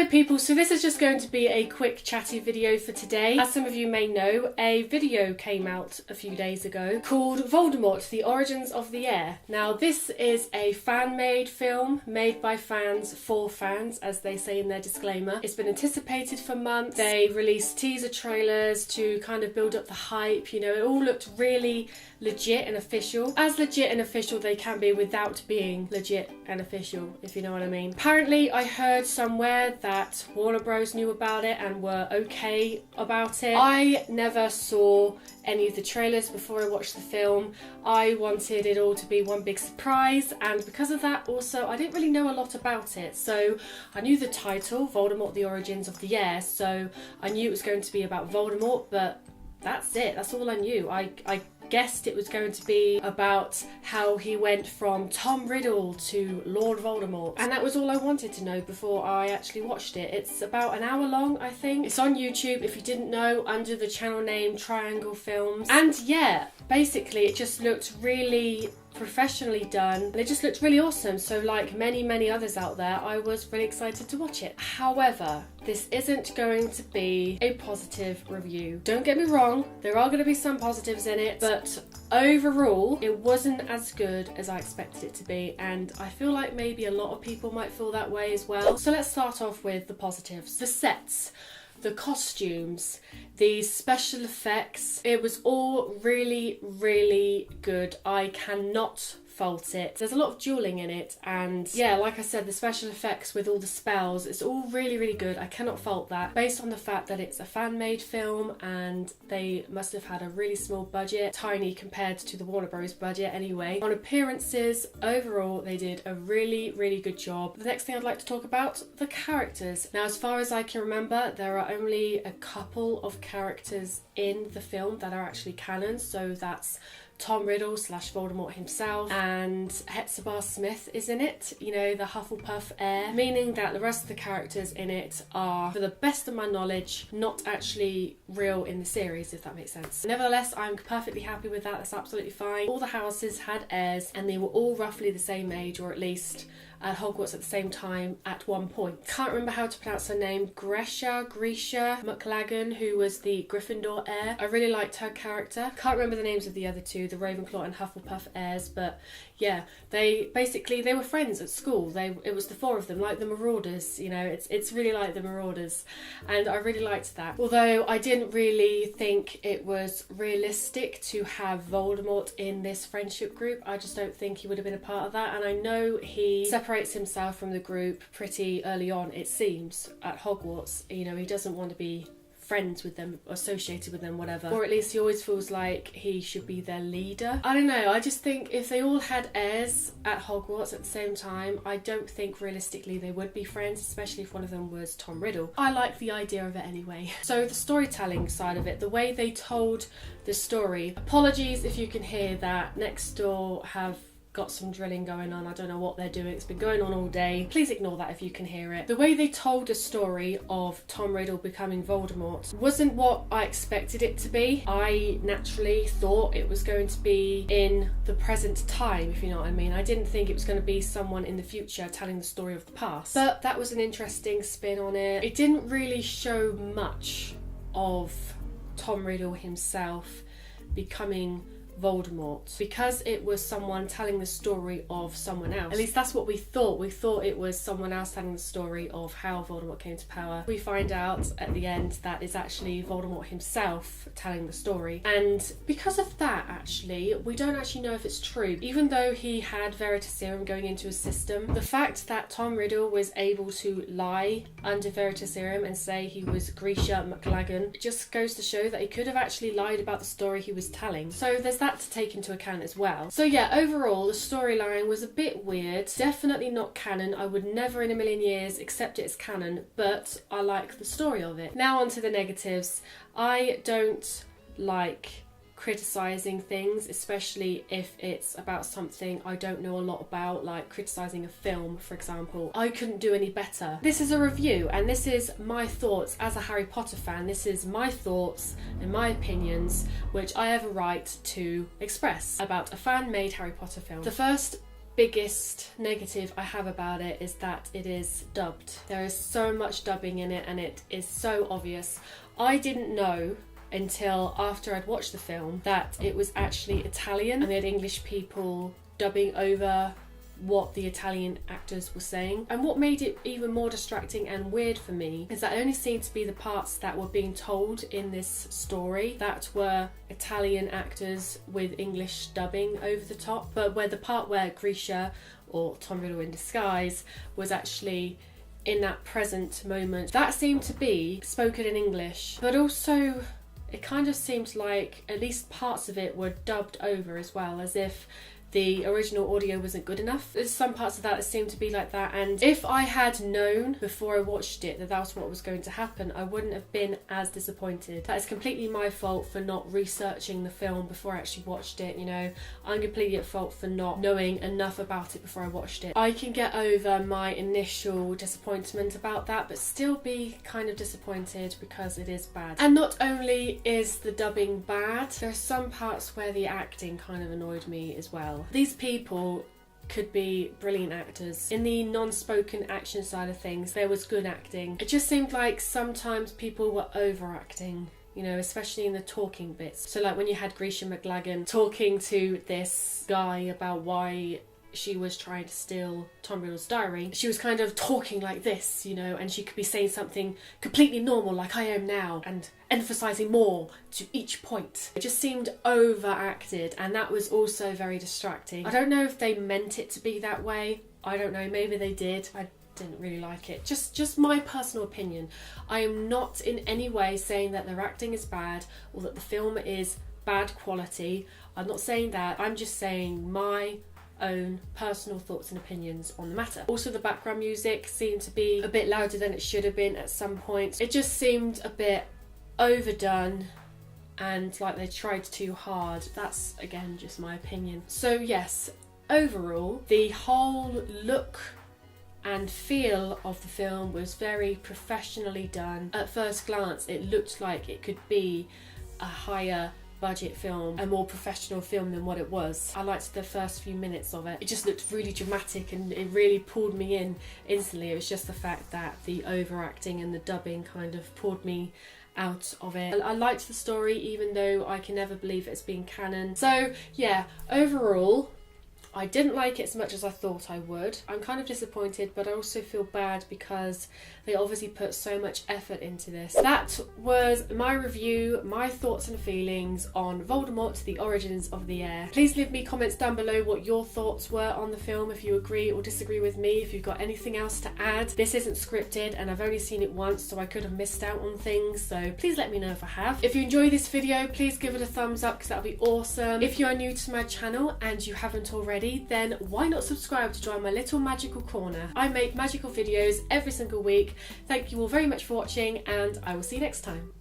Hello people, so this is just going to be a quick chatty video for today. As some of you may know, a video came out a few days ago called Voldemort, The Origins of the Heir. Now this is a fan-made film made by fans for fans, as they say in their disclaimer. It's been anticipated for months. They released teaser trailers to kind of build up the hype, you know, it all looked really legit and official. As legit and official they can be without being legit and official, if you know what I mean. Apparently I heard somewhere that Warner Bros knew about it and were okay about it. I never saw any of the trailers before I watched the film. I wanted it all to be one big surprise, and because of that also I didn't really know a lot about it. So I knew the title, Voldemort, The Origins of the Heir, so I knew it was going to be about Voldemort, but that's it, that's all I knew. I guessed it was going to be about how he went from Tom Riddle to Lord Voldemort, and that was all I wanted to know before I actually watched it. It's about an hour long, I think. It's on YouTube, if you didn't know, under the channel name Triangle Films. And yeah, basically it just looked really professionally done and it just looked really awesome. So like many others out there, I was really excited to watch it. However, this isn't going to be a positive review. Don't get me wrong, there are going to be some positives in it, but overall it wasn't as good as I expected it to be, and I feel like maybe a lot of people might feel that way as well. So let's start off with the positives. The sets, the costumes, the special effects, it was all really good. I cannot fault it. There's a lot of dueling in it, and yeah, like I said, the special effects with all the spells, it's all really good. I cannot fault that, based on the fact that it's a fan-made film and they must have had a really small budget, tiny compared to the Warner Bros budget anyway. On appearances, overall they did a really good job. The next thing I'd like to talk about, the characters. Now as far as I can remember, there are only a couple of characters in the film that are actually canon, so that's Tom Riddle / Voldemort himself, and Hepzibah Smith is in it, you know, the Hufflepuff heir, meaning that the rest of the characters in it are, for the best of my knowledge, not actually real in the series, if that makes sense. Nevertheless, I'm perfectly happy with that, that's absolutely fine. All the houses had heirs and they were all roughly the same age, or at least at Hogwarts at the same time at one point. Can't remember how to pronounce her name. Grisha McLaggen, who was the Gryffindor heir. I really liked her character. Can't remember the names of the other two, the Ravenclaw and Hufflepuff heirs, but yeah, they were friends at school. It was the four of them, like the Marauders, you know, it's really like the Marauders, and I really liked that. Although I didn't really think it was realistic to have Voldemort in this friendship group. I just don't think he would have been a part of that, and I know he separates himself from the group pretty early on, it seems, at Hogwarts. You know, he doesn't want to be friends with them, associated with them, whatever, or at least he always feels like he should be their leader. I don't know, I just think if they all had heirs at Hogwarts at the same time, I don't think realistically they would be friends, especially if one of them was Tom Riddle. I like the idea of it anyway. So the storytelling side of it, the way they told the story, apologies if you can hear that, next door have got some drilling going on. I don't know what they're doing. It's been going on all day. Please ignore that if you can hear it. The way they told a story of Tom Riddle becoming Voldemort wasn't what I expected it to be. I naturally thought it was going to be in the present time, if you know what I mean. I didn't think it was going to be someone in the future telling the story of the past. But that was an interesting spin on it. It didn't really show much of Tom Riddle himself becoming Voldemort, because it was someone telling the story of someone else. At least that's what we thought. We thought it was someone else telling the story of how Voldemort came to power. We find out at the end that it's actually Voldemort himself telling the story, and because of that, actually, we don't actually know if it's true. Even though he had Veritaserum going into his system, the fact that Tom Riddle was able to lie under Veritaserum and say he was Grisha McLaggen just goes to show that he could have actually lied about the story he was telling. So there's that to take into account as well. So yeah, overall the storyline was a bit weird, definitely not canon. I would never in a million years accept it as canon, but I like the story of it. Now on to the negatives. I don't like criticising things, especially if it's about something I don't know a lot about, like criticising a film, for example. I couldn't do any better. This is a review, and this is my thoughts as a Harry Potter fan. This is my thoughts and my opinions, which I have a right to express about a fan-made Harry Potter film. The first biggest negative I have about it is that it is dubbed. There is so much dubbing in it and it is so obvious. I didn't know until after I'd watched the film that it was actually Italian and they had English people dubbing over what the Italian actors were saying. And what made it even more distracting and weird for me is that it only seemed to be the parts that were being told in this story that were Italian actors with English dubbing over the top, but where the part where Grisha, or Tom Riddle in disguise, was actually in that present moment, that seemed to be spoken in English, but also it kind of seemed like at least parts of it were dubbed over as well, as if the original audio wasn't good enough. There's some parts of that seem to be like that, and if I had known before I watched it that that was what was going to happen, I wouldn't have been as disappointed. That is completely my fault for not researching the film before I actually watched it, you know. I'm completely at fault for not knowing enough about it before I watched it. I can get over my initial disappointment about that, but still be kind of disappointed because it is bad. And not only is the dubbing bad, there are some parts where the acting kind of annoyed me as well. These people could be brilliant actors. In the non-spoken action side of things, there was good acting. It just seemed like sometimes people were overacting, you know, especially in the talking bits. So like when you had Grisha McLagan talking to this guy about why she was trying to steal Tom Riddle's diary, she was kind of talking like this, you know, and she could be saying something completely normal like I am now and emphasising more to each point. It just seemed overacted, and that was also very distracting. I don't know if they meant it to be that way. I don't know, maybe they did. I didn't really like it. Just my personal opinion. I am not in any way saying that their acting is bad or that the film is bad quality. I'm not saying that. I'm just saying my own personal thoughts and opinions on the matter. Also, the background music seemed to be a bit louder than it should have been at some points. It just seemed a bit overdone and like they tried too hard. That's again just my opinion. So yes, overall the whole look and feel of the film was very professionally done. At first glance it looked like it could be a higher budget film, a more professional film than what it was. I liked the first few minutes of it. It just looked really dramatic and it really pulled me in instantly. It was just the fact that the overacting and the dubbing kind of pulled me out of it. I liked the story even though I can never believe it's been canon. So yeah, overall I didn't like it as much as I thought I would. I'm kind of disappointed, but I also feel bad because they obviously put so much effort into this. That was my review, my thoughts and feelings on Voldemort, The Origins of the Heir. Please leave me comments down below what your thoughts were on the film, if you agree or disagree with me, if you've got anything else to add. This isn't scripted and I've only seen it once, so I could have missed out on things, so please let me know if I have. If you enjoyed this video, please give it a thumbs up because that would be awesome. If you are new to my channel and you haven't already, then why not subscribe to join my little magical corner? I make magical videos every single week. Thank you all very much for watching and I will see you next time.